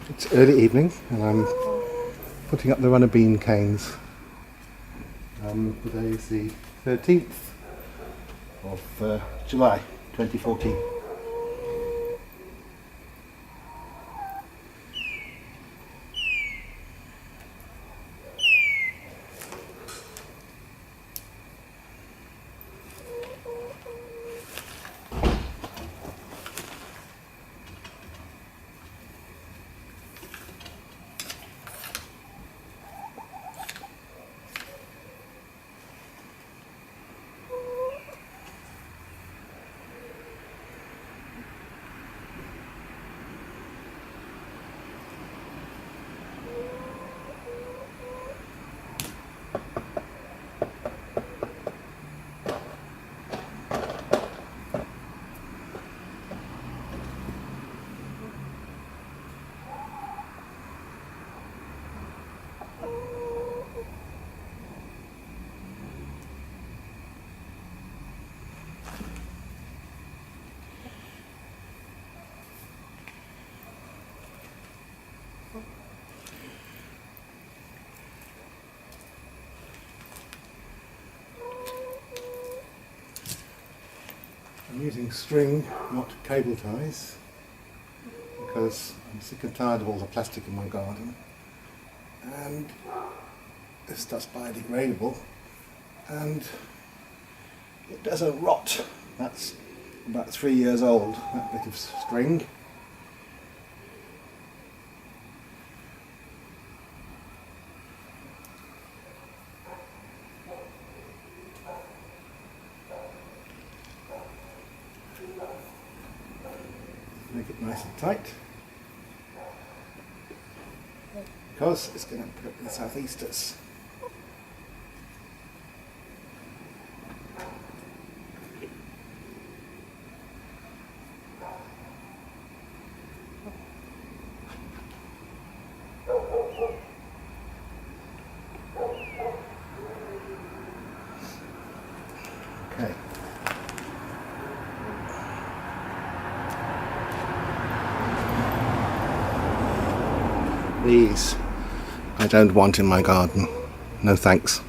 It's early evening and I'm putting up the runner bean canes. Today is the 13th of July 2014. I'm using string, not cable ties, because I'm sick and tired of all the plastic in my garden, and this stuff's biodegradable and it doesn't rot. That's about 3 years old, that bit of string. Make it nice and tight, because it's going to put up the southeasters. Okay. These I don't want in my garden. No thanks.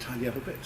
tidy up a bit.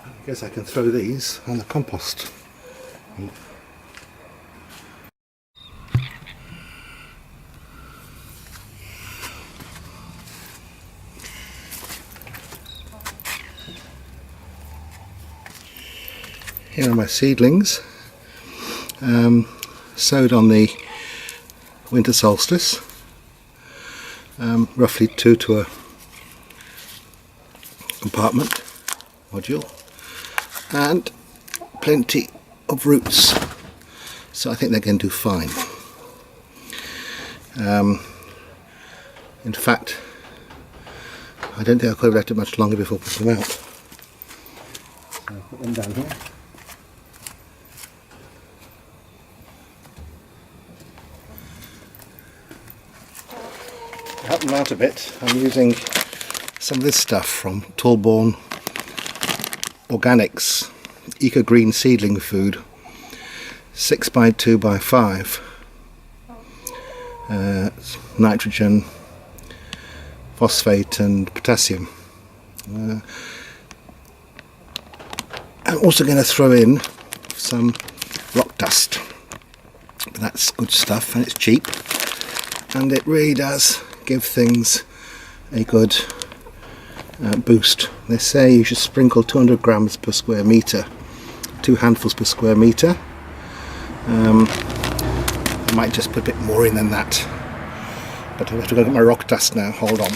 I guess I can throw these on the compost. Here are my seedlings, sowed on the winter solstice, roughly 2 to a compartment module, and plenty of roots, so I think they're going to do fine. In fact, I don't think I could have left it much longer before putting them out. So I'll put them down here. To help them out a bit, I'm using some of this stuff from Tallbourne Organics Eco Green Seedling Food, 6x2x5, nitrogen, phosphate and potassium. I'm also going to throw in some rock dust, but that's good stuff and it's cheap, and it really does give things a good boost. They say you should sprinkle 200 grams per square metre, 2 handfuls per square metre. I might just put a bit more in than that, but I have to go get my rock dust now. Hold on.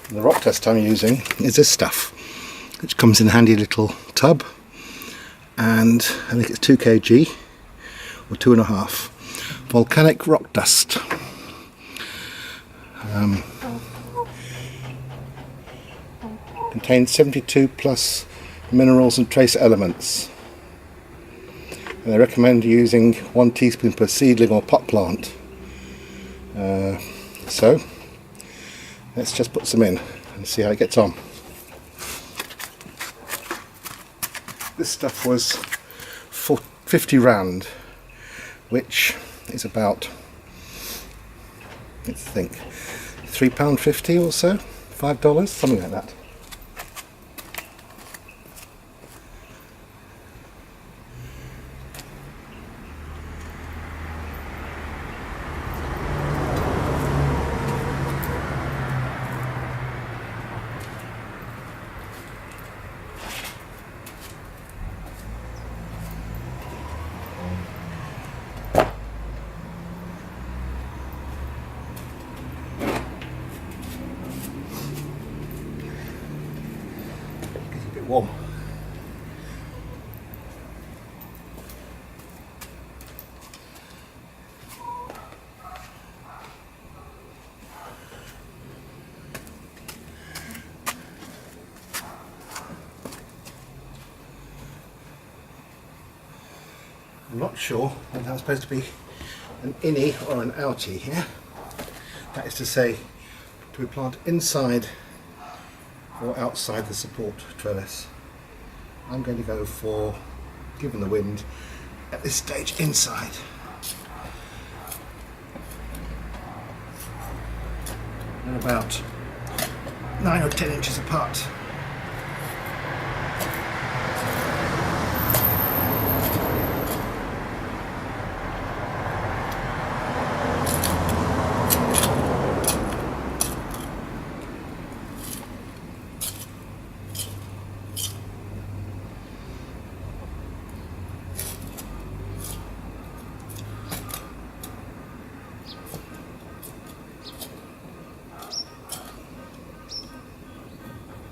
The rock dust I'm using is this stuff, which comes in a handy little tub, and I think it's 2 kg or 2.5. Volcanic rock dust. Contains 72 plus minerals and trace elements. And I recommend using 1 teaspoon per seedling or pot plant. So let's just put some in and see how it gets on. This stuff was for 50 rand, which is about, let's think, £3.50 or so, $5, something like that. Warm. I'm not sure whether that's supposed to be an innie or an outie here. That is to say, do we plant inside or outside the support trellis? I'm going to go for, given the wind, at this stage inside. They're about 9 or 10 inches apart.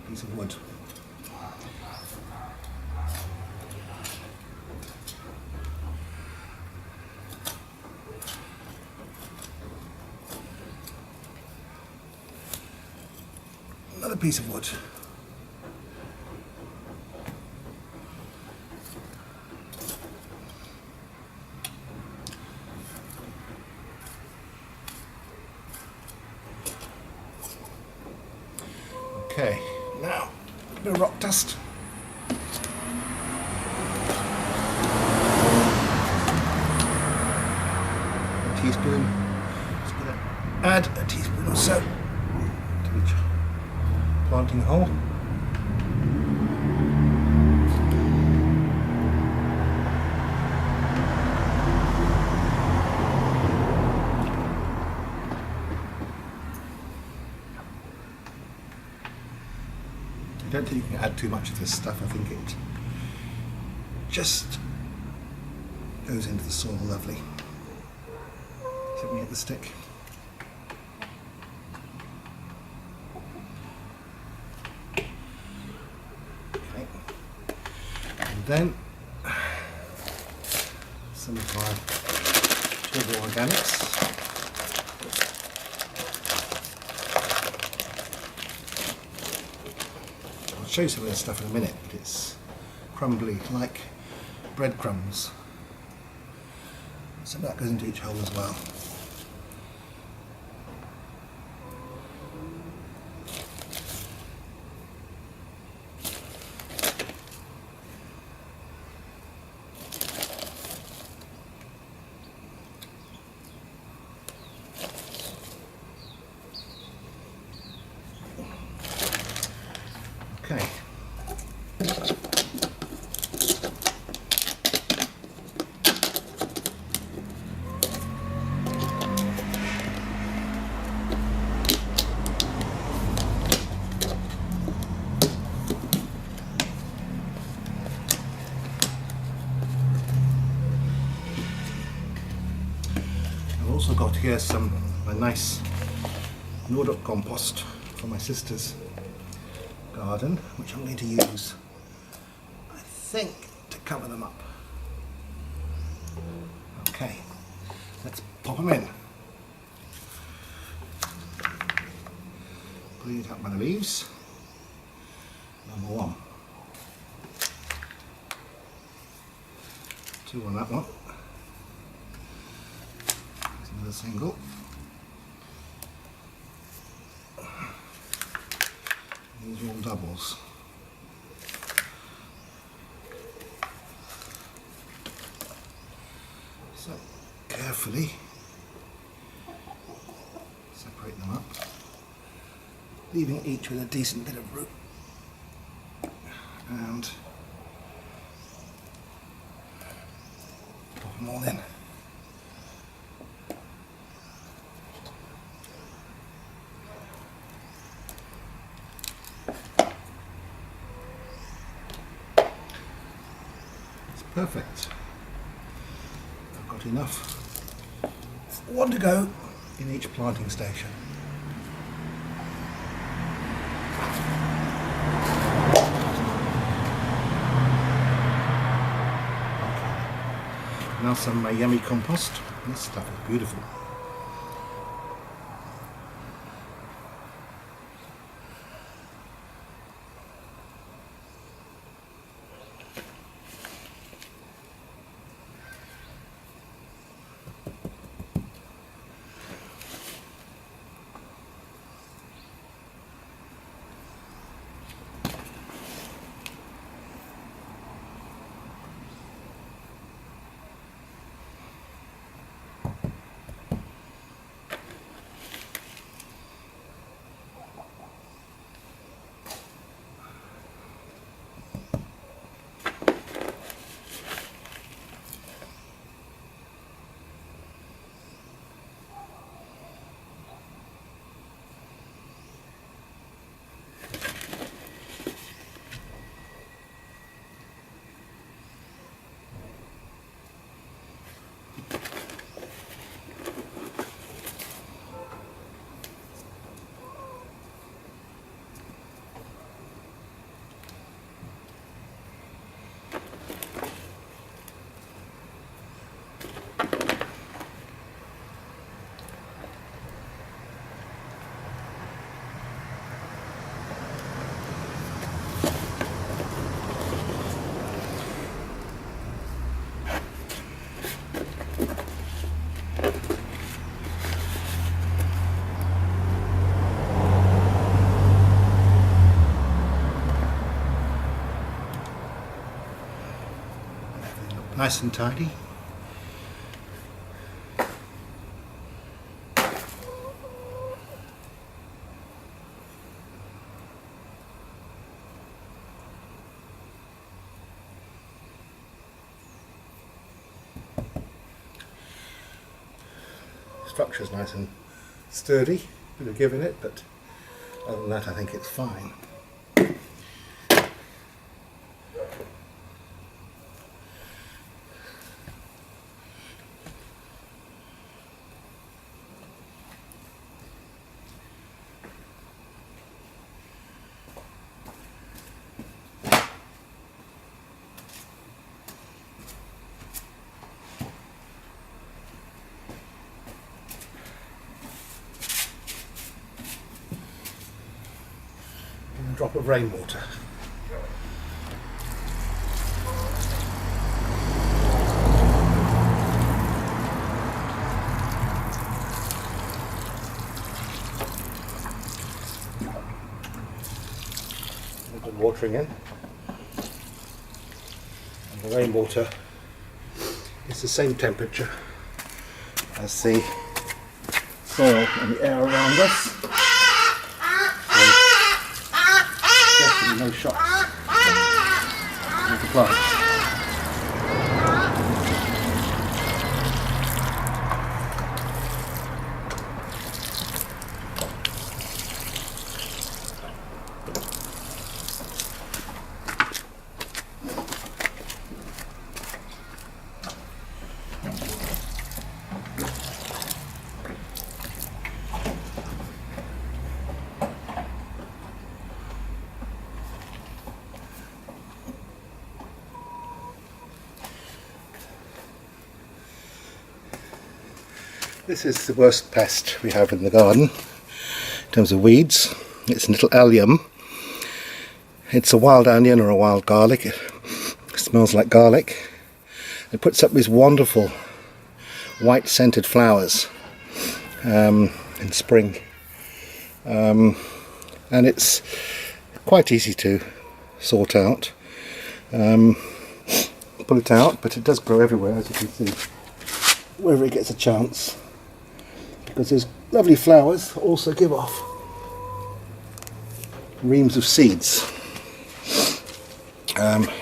Piece of wood. Another piece of wood. Okay, now a bit of rock dust. A teaspoon. Just gonna add a teaspoon or so to each planting hole. I don't think you can add too much of this stuff. I think it just goes into the soil lovely. So we get the stick. Okay. And then some of our turbo organics. I'll show you some of this stuff in a minute, but it's crumbly, like breadcrumbs. Some of that goes into each hole as well. Okay. I've also got here my nice Nordic compost from my sister's garden, which I'm going to use, I think, to cover them up. Okay, let's pop them in. Putting it up by the leaves. Number 1. 2 on that one. There's another single. These are all doubles. So carefully separate them up, leaving each with a decent bit of root, and pop them all in. Perfect. I've got enough. 1 to go in each planting station. Okay. Now some yummy compost. This stuff is beautiful. nice and tidy. Structure's nice and sturdy, bit of give in it, but other than that I think it's fine. A drop of rainwater. A bit of watering in. And the rainwater is the same temperature as the soil and the air around us. No shocks with the plants. This is the worst pest we have in the garden in terms of weeds. It's a little allium. It's a wild onion or a wild garlic. It smells like garlic. It puts up these wonderful white scented flowers in spring, and it's quite easy to sort out. Pull it out, but it does grow everywhere, as you can see, wherever it gets a chance, because those lovely flowers also give off reams of seeds.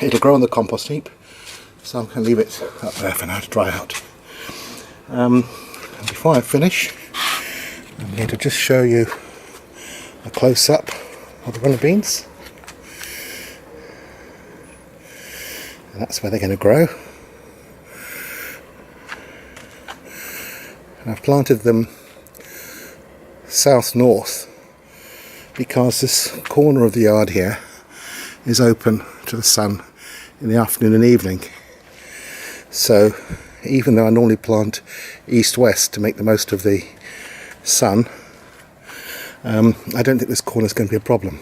It'll grow on the compost heap, so I'm going to leave it up there for now to dry out. And before I finish, I'm going to just show you a close-up of the runner beans. And that's where they're going to grow. And I've planted them south-north because this corner of the yard here is open to the sun in the afternoon and evening. So even though I normally plant east-west to make the most of the sun, I don't think this corner is going to be a problem.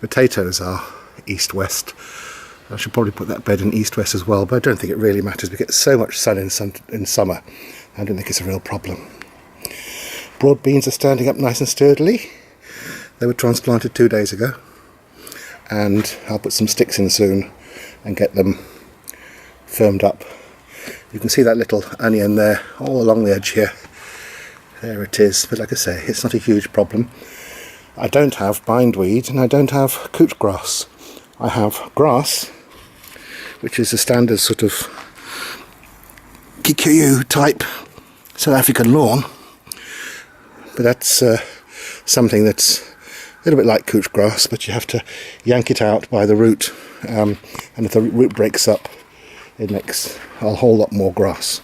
Potatoes are east-west. I should probably put that bed in east-west as well, but I don't think it really matters. We get so much sun in summer. I don't think it's a real problem. Broad beans are standing up nice and sturdily. They were transplanted 2 days ago, and I'll put some sticks in soon and get them firmed up. You can see that little onion there all along the edge here. There it is, but like I say, it's not a huge problem. I don't have bindweed and I don't have couch grass. I have grass, which is a standard sort of Kikuyu type South African lawn, but that's something that's a little bit like couch grass, but you have to yank it out by the root, and if the root breaks up, it makes a whole lot more grass.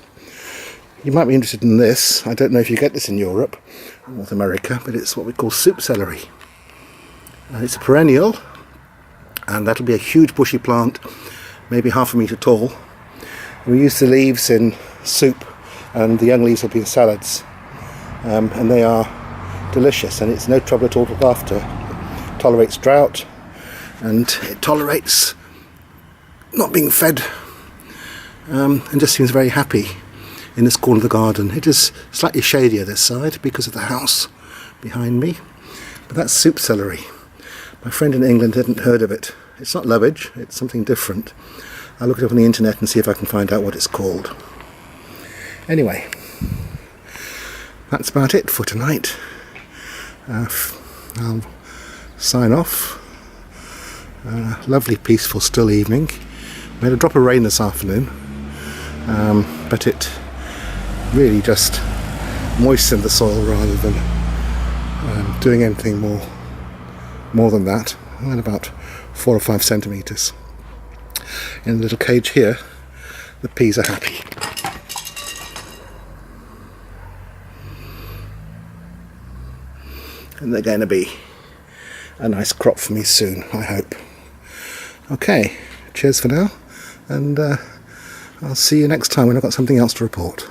You might be interested in this. I don't know if you get this in Europe or North America, but it's what we call soup celery. It's a perennial, and that'll be a huge bushy plant, maybe 1/2 metre tall. We use the leaves in soup, and the young leaves will be in salads, and they are delicious, and it's no trouble at all to look after. It tolerates drought, and it tolerates not being fed, and just seems very happy in this corner of the garden. It is slightly shadier this side because of the house behind me, but that's soup celery. My friend in England hadn't heard of it. It's not lovage, it's something different. I'll look it up on the internet and see if I can find out what it's called. Anyway, that's about it for tonight. I'll sign off. Lovely, peaceful, still evening. We had a drop of rain this afternoon, but it really just moistened the soil rather than doing anything more than that. I had about 4 or 5 centimetres. In the little cage here, the peas are happy. And they're going to be a nice crop for me soon, I hope. Okay, cheers for now, and I'll see you next time when I've got something else to report.